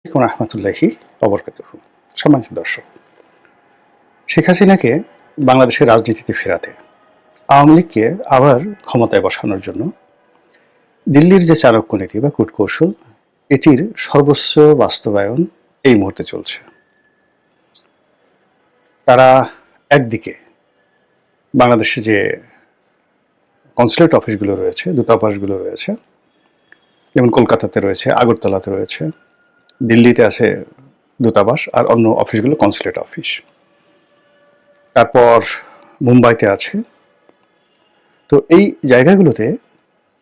আসসালামু রাহমাতুল্লাহি ওয়া বারাকাতুহু। সম্মানিত দর্শক, শেখ হাসিনাকে বাংলাদেশের রাজনীতিতে ফেরাতে আওয়ামী লীগকে আবার ক্ষমতায় বসানোর জন্য দিল্লির যে চাণক্যনীতি বা কূটকৌশল, এটির সর্বোচ্চ বাস্তবায়ন এই মুহূর্তে চলছে। তারা একদিকে বাংলাদেশে যে কনসুলেট অফিসগুলো রয়েছে, দূতাবাসগুলো রয়েছে, যেমন কলকাতাতে রয়েছে, আগরতলাতে রয়েছে, দিল্লিতে আছে দূতাবাস, আর অন্য অফিসগুলো কনসুলেট অফিস। তারপর মুম্বাইতে আছে। তো এই জায়গাগুলোতে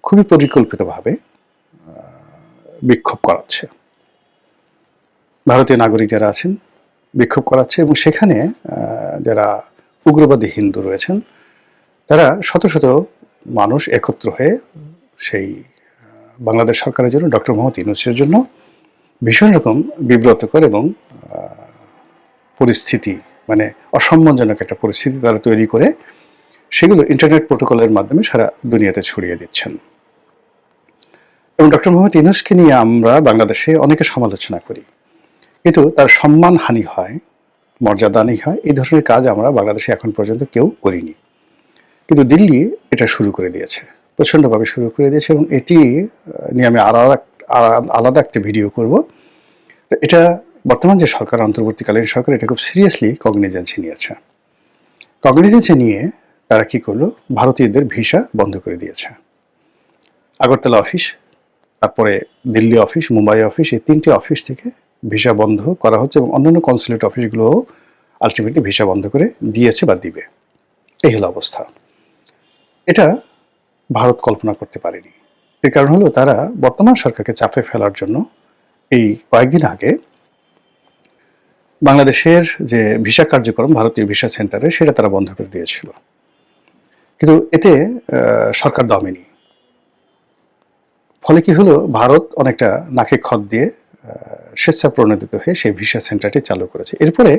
খুবই পরিকল্পিতভাবে বিক্ষোভ করাচ্ছে, ভারতীয় নাগরিক যারা আছেন বিক্ষোভ করাচ্ছে, এবং সেখানে যারা উগ্রবাদী হিন্দু রয়েছেন তারা শত শত মানুষ একত্র হয়ে সেই বাংলাদেশ সরকারের জন্য, ডক্টর মোহাম্মদ ইউনূসের জন্য ভীষণ রকম বিব্রতকর এবং পরিস্থিতি, মানে অসম্মানজনক একটা পরিস্থিতি তারা তৈরি করে সেগুলো ইন্টারনেট প্রোটোকলের মাধ্যমে সারা দুনিয়াতে ছড়িয়ে দিচ্ছেন। এবং ডক্টর মোহাম্মদ ইউনূসকে নিয়ে আমরা বাংলাদেশে অনেকে সমালোচনা করি, কিন্তু তার সম্মানহানি হয়, মর্যাদাহানি হয়, এই ধরনের কাজ আমরা বাংলাদেশে এখন পর্যন্ত কেউ করিনি। কিন্তু দিল্লি এটা শুরু করে দিয়েছে, প্রচণ্ডভাবে শুরু করে দিয়েছে, এবং এটি নিয়ে আমি আলাদা একটা ভিডিও করব। তো এটা বর্তমান যে সরকার, অন্তর্বর্তীকালীন সরকার, এটা খুব সিরিয়াসলি কগনিজেন্সি নিয়েছে। কগনিজেন্সি নিয়ে তারা কি করলো, ভারতীয়দের ভিসা বন্ধ করে দিয়েছে। আগরতলা অফিস, তারপরে দিল্লি অফিস, মুম্বাই অফিস, এই তিনটি অফিস থেকে ভিসা বন্ধ করা হচ্ছে, এবং অন্যান্য কনসুলেট অফিসগুলোও আলটিমেটলি ভিসা বন্ধ করে দিয়েছে বা দিবে। এই হলো অবস্থা। এটা ভারত কল্পনা করতে পারেনি। এর কারণ হলো তারা বর্তমান সরকারকে চাপে ফেলার জন্য এই কয়েকদিন আগে বাংলাদেশের যে ভিসা কার্যক্রম, ভারতীয় ভিসা সেন্টারে, সেটা তারা বন্ধ করে দিয়েছিল। কিন্তু এতে সরকার দমেনি। ফলে কি হলো, ভারত অনেকটা নাকে খত দিয়ে স্বেচ্ছা প্রণোদিত হয়ে সেই ভিসা সেন্টারটি চালু করেছে। এরপরে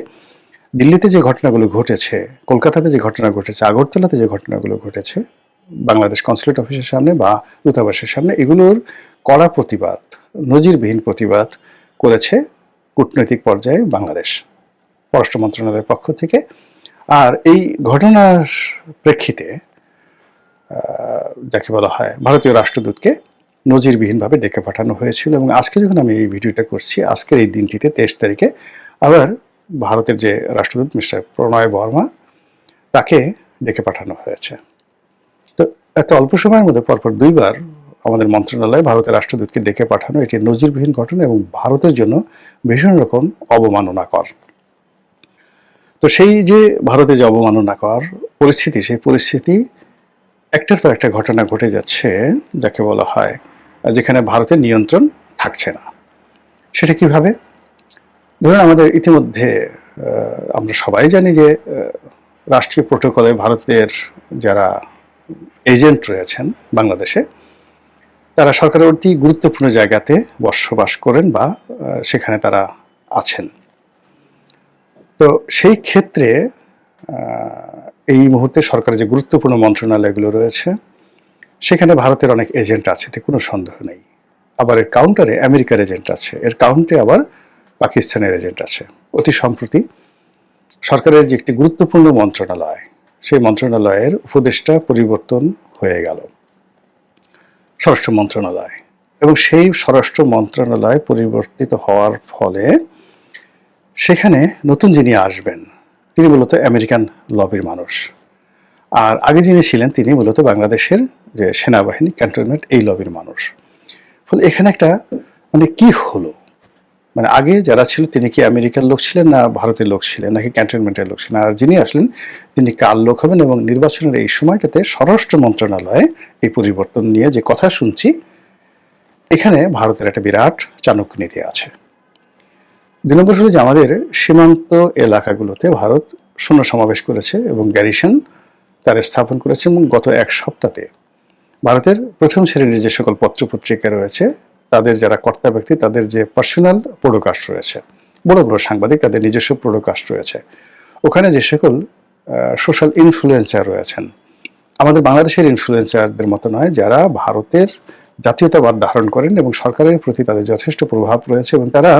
দিল্লিতে যে ঘটনাগুলো ঘটেছে, কলকাতাতে যে ঘটনা ঘটেছে, আগরতলাতে যে ঘটনাগুলো ঘটেছে, বাংলাদেশ কনসুলেট অফিসের সামনে বা দূতাবাসের সামনে, এগুলোর কড়া প্রতিবাদ, নজিরবিহীন প্রতিবাদ করেছে কূটনৈতিক পর্যায়ে বাংলাদেশ পররাষ্ট্র মন্ত্রণালয়ের পক্ষ থেকে। আর এই ঘটনার প্রেক্ষিতে যাকে বলা হয় ভারতীয় রাষ্ট্রদূতকে নজিরবিহীনভাবে ডেকে পাঠানো হয়েছিল। এবং আজকে যখন আমি এই ভিডিওটা করছি, আজকের এই দিনটিতে 23 তারিখে আবার ভারতের যে রাষ্ট্রদূত মিস্টার প্রণয় বর্মা, তাকে ডেকে পাঠানো হয়েছে। তো এত অল্প সময়ের মধ্যে পরপর দুইবার আমাদের মন্ত্রণালয় ভারতের রাষ্ট্রদূতকে ডেকে পাঠানো, এটি নজিরবিহীন ঘটনা এবং ভারতের জন্য ভীষণ রকম অবমাননাকর। তো সেই যে ভারতে যে অবমাননাকর পরিস্থিতি, সেই পরিস্থিতি একটার পর একটা ঘটনা ঘটে যাচ্ছে, যাকে বলা হয় যেখানে ভারতের নিয়ন্ত্রণ থাকছে না। সেটা কিভাবে? ধরুন, আমাদের ইতিমধ্যে আমরা সবাই জানি যে রাষ্ট্রীয় প্রোটোকলে ভারতের যারা এজেন্ট রয়েছেন বাংলাদেশে, তারা সরকারের অতি গুরুত্বপূর্ণ জায়গাতে বসবাস করেন বা সেখানে তারা আছেন। তো সেই ক্ষেত্রে এই মুহূর্তে সরকারের যে গুরুত্বপূর্ণ মন্ত্রণালয়গুলো রয়েছে, সেখানে ভারতের অনেক এজেন্ট আছে, এতে কোনো সন্দেহ নেই। আবার এর কাউন্টারে আমেরিকার এজেন্ট আছে, এর কাউন্টে আবার পাকিস্তানের এজেন্ট আছে। অতি সম্প্রতি সরকারের যে একটি গুরুত্বপূর্ণ মন্ত্রণালয়, সেই মন্ত্রণালয়ের উপদেষ্টা পরিবর্তন হয়ে গেল স্বরাষ্ট্র মন্ত্রণালয়, এবং সেই স্বরাষ্ট্র মন্ত্রণালয় পরিবর্তিত হওয়ার ফলে সেখানে নতুন যিনি আসবেন তিনি মূলত আমেরিকান লবির মানুষ, আর আগে যিনি ছিলেন তিনি মূলত বাংলাদেশের যে সেনাবাহিনী, ক্যান্টনমেন্ট, এই লবির মানুষ। ফলে এখানে একটা মানে কি হলো, মানে আগে যারা ছিল তিনি কি আমেরিকার লোক ছিলেন, না ভারতের লোক ছিলেন, নাকি ক্যান্টনমেন্টের লোক ছিলেন, আর যিনি আসলেন তিনি কার লোক হবেন? এবং নির্বাচনের এই সময়টাতে স্বরাষ্ট্র মন্ত্রণালয়ে এই পরিবর্তন নিয়ে যে কথা শুনছি, এখানে ভারতের একটা বিরাট চাণক্যনীতি আছে। 2 নম্বর হলো যে আমাদের সীমান্ত এলাকাগুলোতে ভারত সৈন্য সমাবেশ করেছে এবং গ্যারিসন তার স্থাপন করেছে, এবং গত এক সপ্তাহে ভারতের প্রথম শ্রেণীর যে সকল পত্রপত্রিকা রয়েছে, তাদের যারা কর্তা ব্যক্তি, তাদের যে পার্সোনাল প্রোডকাস্ট রয়েছে, বড় বড় সাংবাদিক, তাদের নিজস্ব প্রোডকাস্ট রয়েছে, ওখানে যে সকল সোশ্যাল ইনফ্লুয়েন্সার রয়েছেন, আমাদের বাংলাদেশের ইনফ্লুয়েন্সারদের মতো নয়, যারা ভারতের জাতীয়তাবাদ ধারণ করেন এবং সরকারের প্রতি তাদের যথেষ্ট প্রভাব রয়েছে, এবং তারা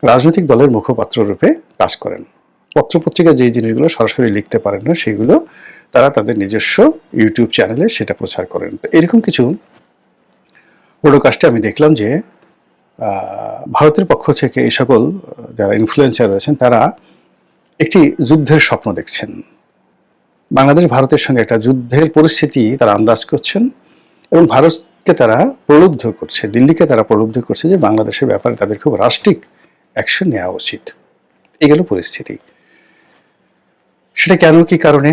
রাজনৈতিক দলের মুখপাত্র রূপে কাজ করেন। পত্রপত্রিকা যেই জিনিসগুলো সরাসরি লিখতে পারেন না সেগুলো তারা তাদের নিজস্ব ইউটিউব চ্যানেলে সেটা প্রচার করেন। তো এরকম কিছু পডকাস্টে আমি দেখলাম যে ভারতের পক্ষ থেকে এই সকল যারা ইনফ্লুয়েন্সার রয়েছেন তারা একটি যুদ্ধের স্বপ্ন দেখছেন। বাংলাদেশ ভারতের সঙ্গে একটা যুদ্ধের পরিস্থিতি তারা আন্দাজ করছেন এবং ভারতকে তারা প্রলুব্ধ করছে, দিল্লিকে তারা প্রলুব্ধ করছে যে বাংলাদেশের ব্যাপারে তাদের খুব রাষ্ট্রিক অ্যাকশন নেওয়া উচিত। এগুলো পরিস্থিতি। সেটা কেন কি কারণে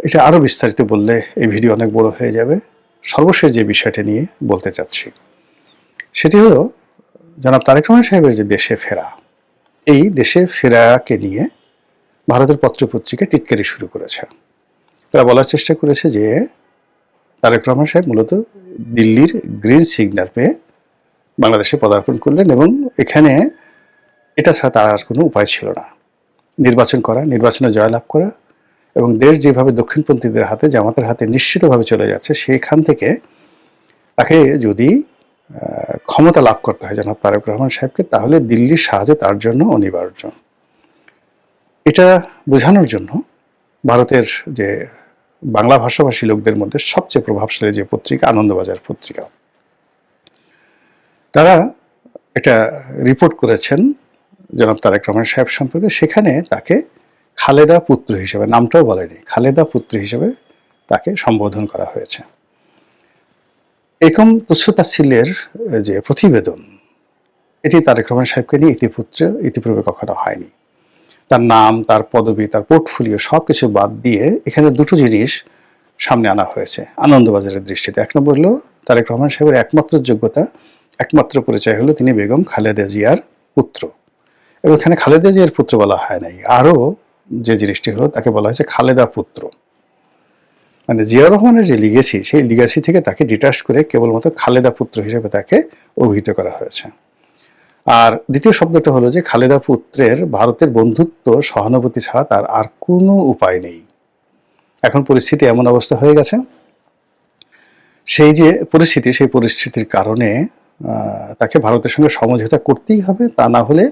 এটা আরো বিস্তারিত বললে এই ভিডিও অনেক বড় হয়ে যাবে। সর্বশেষ যে বিষয়টা নিয়ে বলতে চাচ্ছি সেটি হলো জনাব তারেক রহমান সাহেবের যে দেশে ফেরা, এই দেশে ফেরাকে নিয়ে ভারতের পত্রপত্রিকা টিটকারি শুরু করেছে। তারা বলার চেষ্টা করেছে যে তারেক রহমান সাহেব মূলত দিল্লির গ্রিন সিগন্যাল পেয়ে বাংলাদেশে পদার্পণ করলেন এবং এখানে এটা ছাড়া তার আর কোনো উপায় ছিল না। নির্বাচন করা, নির্বাচনে জয়লাভ করা এবং দেশ যেভাবে দক্ষিণপন্থীদের হাতে, জামাতের হাতে নিশ্চিতভাবে চলে যাচ্ছে, সেইখান থেকে তাকে যদি ক্ষমতা লাভ করতে হয় জনাব তারেক রহমান সাহেবকে, তাহলে দিল্লির সাহায্য তার জন্য অনিবার্য। এটা বোঝানোর জন্য ভারতের যে বাংলা ভাষাভাষী লোকদের মধ্যে সবচেয়ে প্রভাবশালী যে পত্রিকা আনন্দবাজার পত্রিকা, তারা একটা রিপোর্ট করেছেন জনাব তারেক রহমান সাহেব সম্পর্কে। সেখানে তাকে খালেদা পুত্র হিসেবে, নামটাও বলেনি, খালেদা পুত্র হিসেবে তাকে সম্বোধন করা হয়েছে। এরকম তুচ্ছ-তাচ্ছিল্যের যে প্রতিবেদন, এটি তারেক রহমান সাহেবকে নিয়ে ইতিপূর্বে কখনো হয়নি। তার নাম, তার পদবি, তার পোর্টফোলিও সবকিছু বাদ দিয়ে এখানে দুটো জিনিস সামনে আনা হয়েছে আনন্দবাজারের দৃষ্টিতে। এক নম্বর হলো তারেক রহমান সাহেবের একমাত্র যোগ্যতা, একমাত্র পরিচয় হলো তিনি বেগম খালেদা জিয়ার পুত্র। এবং এখানে খালেদা জিয়ার পুত্র বলা হয় নাই, আরও যে জিনিসটি হলো তাকে বলা হয়েছে খালেদা পুত্র। মানে জিয়াউর রহমানের যে লিগেসি, সেই লিগেসি থেকে তাকে ডিটাচ করে কেবলমাত্র খালেদা পুত্র হিসেবে তাকে অভিহিত করা হয়েছে। আর দ্বিতীয় শব্দটা হলো যে খালেদা পুত্রের ভারতের বন্ধুত্ব, সহানুভূতি ছাড়া তার আর কোনো উপায় নেই। এখন পরিস্থিতি এমন অবস্থা হয়ে গেছে, সেই যে পরিস্থিতি, সেই পরিস্থিতির কারণে তাকে ভারতের সঙ্গে সমঝোতা করতেই হবে, তা না হলে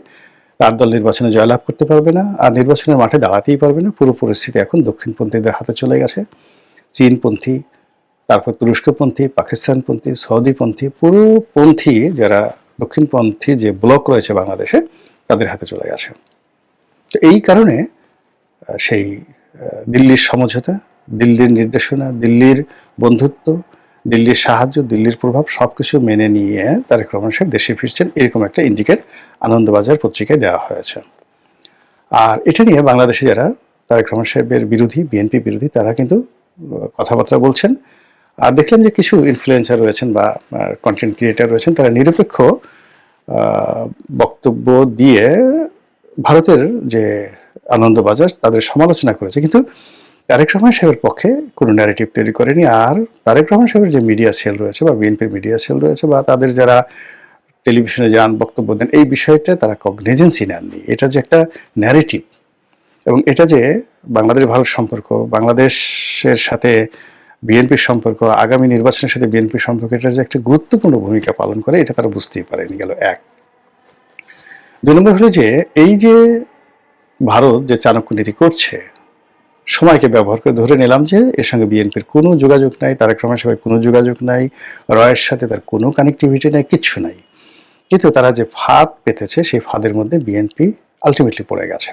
তার দল নির্বাচনে জয়লাভ করতে পারবে না, আর নির্বাচনের মাঠে দাঁড়াতেই পারবে না। পুরো পরিস্থিতি এখন দক্ষিণপন্থীদের হাতে চলে গেছে। চীনপন্থী, তারপর তুরস্কপন্থী, পাকিস্তানপন্থী, সৌদিপন্থী, পুরো পন্থী যারা দক্ষিণপন্থী যে ব্লক রয়েছে বাংলাদেশে, তাদের হাতে চলে গেছে। তো এই কারণে সেই দিল্লির সমঝোতা, দিল্লির নির্দেশনা, দিল্লির বন্ধুত্ব, দিল্লির সাহায্য, দিল্লির প্রভাব সবকিছু মেনে নিয়ে তারেক রহমান সাহেব দেশে ফিরছেন, এরকম একটা ইন্ডিকেট আনন্দবাজার পত্রিকায় দেওয়া হয়েছে। আর এটা নিয়ে বাংলাদেশে যারা তারেক রহমান সাহেবের বিরোধী, বিএনপি বিরোধী, তারা কিন্তু কথাবার্তা বলছেন। আর দেখলাম যে কিছু ইনফ্লুয়েন্সার রয়েছেন বা কন্টেন্ট ক্রিয়েটার রয়েছেন, তারা নিরপেক্ষ বক্তব্য দিয়ে ভারতের যে আনন্দবাজার তাদের সমালোচনা করেছে, কিন্তু তারেক রহমান সাহেবের পক্ষে কোনো ন্যারেটিভ তৈরি করেনি। আর তারেক রহমান সাহেবের যে মিডিয়া সেল রয়েছে বা বিএনপির মিডিয়া সেল রয়েছে বা তাদের যারা টেলিভিশনে যান, বক্তব্য দেন, এই বিষয়টা তারা কগনিজেন্সি নেননি। এটা যে একটা ন্যারেটিভ এবং এটা যে বাংলাদেশ ভারত সম্পর্ক, বাংলাদেশের সাথে বিএনপির সম্পর্ক, আগামী নির্বাচনের সাথে বিএনপির সম্পর্ক, এটা যে একটা গুরুত্বপূর্ণ ভূমিকা পালন করে, এটা তারা বুঝতেই পারেনি। গেল এক। দুই নম্বর হলো যে এই যে ভারত যে চাণক্য নীতি করছে, সময়কে ব্যবহার করে ধরে নিলাম যে এর সঙ্গে বিএনপির কোনো যোগাযোগ নাই, তারেক রহমান সাহেবের কোনো যোগাযোগ নাই, রয়ের সাথে তার কোনো কানেক্টিভিটি নাই, কিচ্ছু নাই, কিন্তু তারা যে ফাঁদ পেতেছে সেই ফাঁদের মধ্যে বিএনপি আলটিমেটলি পড়ে গেছে।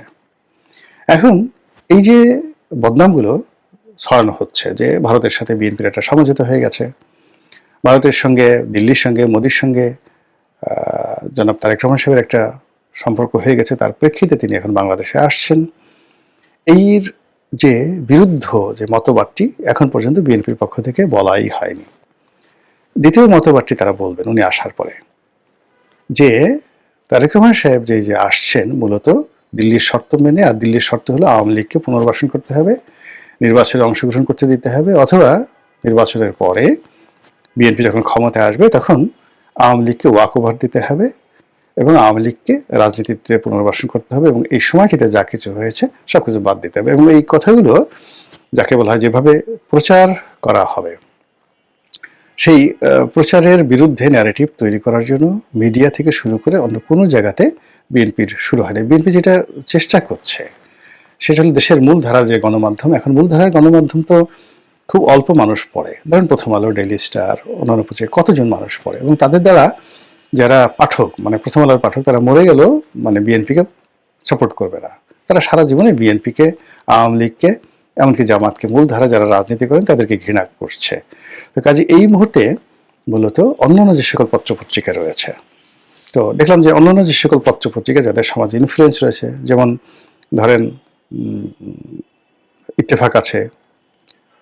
এখন এই যে বদনামগুলো ছড়ানো হচ্ছে যে ভারতের সাথে বিএনপির একটা সমঝোতা হয়ে গেছে, ভারতের সঙ্গে, দিল্লির সঙ্গে, মোদির সঙ্গে জনাব তারেক রহমান সাহেবের একটা সম্পর্ক হয়ে গেছে, তার প্রেক্ষিতে তিনি এখন বাংলাদেশে আসছেন, এর যে বিরুদ্ধ যে মতবাদটি এখন পর্যন্ত বিএনপির পক্ষ থেকে বলাই হয়নি। দ্বিতীয় মতবাদটি তারা বলবেন উনি আসার পরে, যে তারেক রহমান সাহেব যে আসছেন মূলত দিল্লির শর্ত মেনে। আর দিল্লির শর্ত হলো আওয়ামী লীগকে পুনর্বাসন করতে হবে, নির্বাচনে অংশগ্রহণ করতে দিতে হবে, অথবা নির্বাচনের পরে বিএনপি যখন ক্ষমতায় আসবে তখন আওয়ামী লীগকে ওয়াক ওভার দিতে হবে এবং আওয়ামী লীগকে রাজনীতিতে পুনর্বাসন করতে হবে এবং এই সময়টিতে যা কিছু হয়েছে সব কিছু বাদ দিতে হবে। এবং এই কথাগুলো যাকে বলা হয় যেভাবে প্রচার করা হবে, সেই প্রচারের বিরুদ্ধে ন্যারেটিভ তৈরি করার জন্য মিডিয়া থেকে শুরু করে অন্য কোনো জায়গাতে বিএনপির শুরু হয়নি। বিএনপি যেটা চেষ্টা করছে সেটা হলো দেশের মূলধারার যে গণমাধ্যম, এখন মূলধারার গণমাধ্যম তো খুব অল্প মানুষ পড়ে। ধরেন প্রথম আলো, ডেইলি স্টার, অন্যান্য পত্রিকা কতজন মানুষ পড়ে, এবং তাদের দ্বারা যারা পাঠক, মানে প্রথম আলোর পাঠক, তারা মরে গেলেও মানে বিএনপিকে সাপোর্ট করবে না। তারা সারা জীবনে বিএনপিকে, আওয়ামী লীগকে, এমনকি জামাতকে, মূলধারা যারা রাজনীতি করেন তাদেরকে ঘৃণা করছে। তো কাজে এই মুহূর্তে মূলত অন্যান্য যে সকল পত্রপত্রিকা রয়েছে, তো দেখলাম যে অন্যান্য যে সকল পত্রপত্রিকা যাদের সমাজে ইনফ্লুয়েন্স রয়েছে, যেমন ধরেন ইত্তেফাক আছে,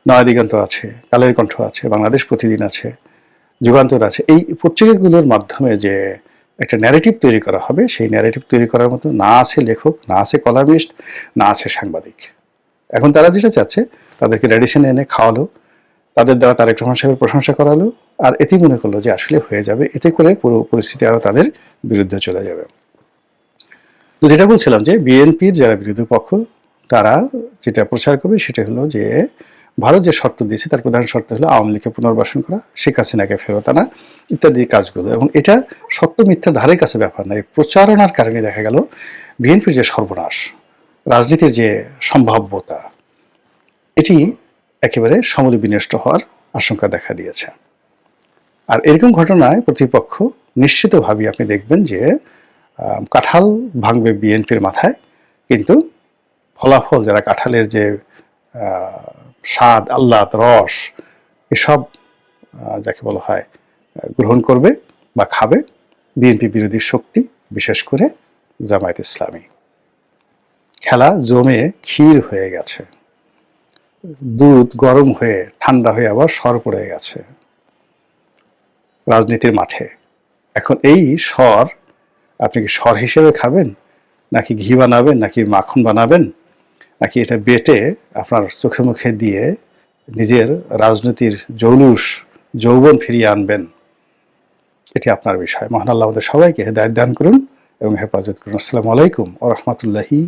নয়া দিগন্ত আছে, কালের কণ্ঠ আছে, বাংলাদেশ প্রতিদিন আছে, যুগান্তর আছে, এই পত্রিকাগুলোর মাধ্যমে যে একটা ন্যারেটিভ তৈরি করা হবে, সেই ন্যারেটিভ তৈরি করার মতো না আছে লেখক, না আছে কলামিস্ট, না আছে সাংবাদিক। এখন তারা যেটা চাচ্ছে, তাদেরকে রেডিশনে এনে খাওয়ালো, তাদের দ্বারা তারেক রহমান সাহেবের প্রশংসা করালো, আর এতেই মনে করলো যে আসলে হয়ে যাবে, এতে করে পুরো পরিস্থিতি আরো তাদের বিরুদ্ধে চলে যাবে। তো যেটা বলছিলাম যে বিএনপির যারা বিরোধী পক্ষ, তারা যেটা প্রচার করবে সেটা হলো যে ভারত যে শর্ত দিয়েছে তার প্রধান শর্ত হলো আওয়ামী লীগকে পুনর্বাসন করা, শেখ হাসিনাকে ফেরত আনা, ইত্যাদি কাজগুলো। এবং এটা সত্য মিথ্যা ধারে কাছে ব্যাপার না, এই প্রচারণার কারণে দেখা গেল বিএনপির যে সর্বনাশ, রাজনীতির যে সম্ভাব্যতা, এটি একেবারে সমূলে বিনষ্ট হওয়ার আশঙ্কা দেখা দিয়েছে। আর এরকম ঘটনায় প্রতিপক্ষ নিশ্চিতভাবেই আপনি দেখবেন যে কাঁঠাল ভাঙবে বিএনপির মাথায়, কিন্তু ফলাফল যারা কাঁঠালের যে স্বাদ, আহ্লাদ, রস, এসব যাকে বলা হয় গ্রহণ করবে বা খাবে বিএনপি বিরোধী শক্তি, বিশেষ করে জামায়াত ইসলামী। খেলা জমে ক্ষীর হয়ে গেছে, দুধ গরম হয়ে ঠান্ডা হয়ে আবার সর পড়ে গেছে রাজনীতির মাঠে। এখন এই সর আপনি কি সর হিসেবে খাবেন, নাকি ঘি বানাবেন, নাকি মাখন বানাবেন, নাকি এটা বেটে আপনার চোখে মুখে দিয়ে নিজের রাজনীতির জৌলুস যৌবন ফিরিয়ে আনবেন, এটি আপনার বিষয়। মহান আল্লাহ আমাদের সবাইকে হেদায়েত দান করুন এবং হেফাজত করুন। আসসালামু আলাইকুম ওয়া রাহমাতুল্লাহি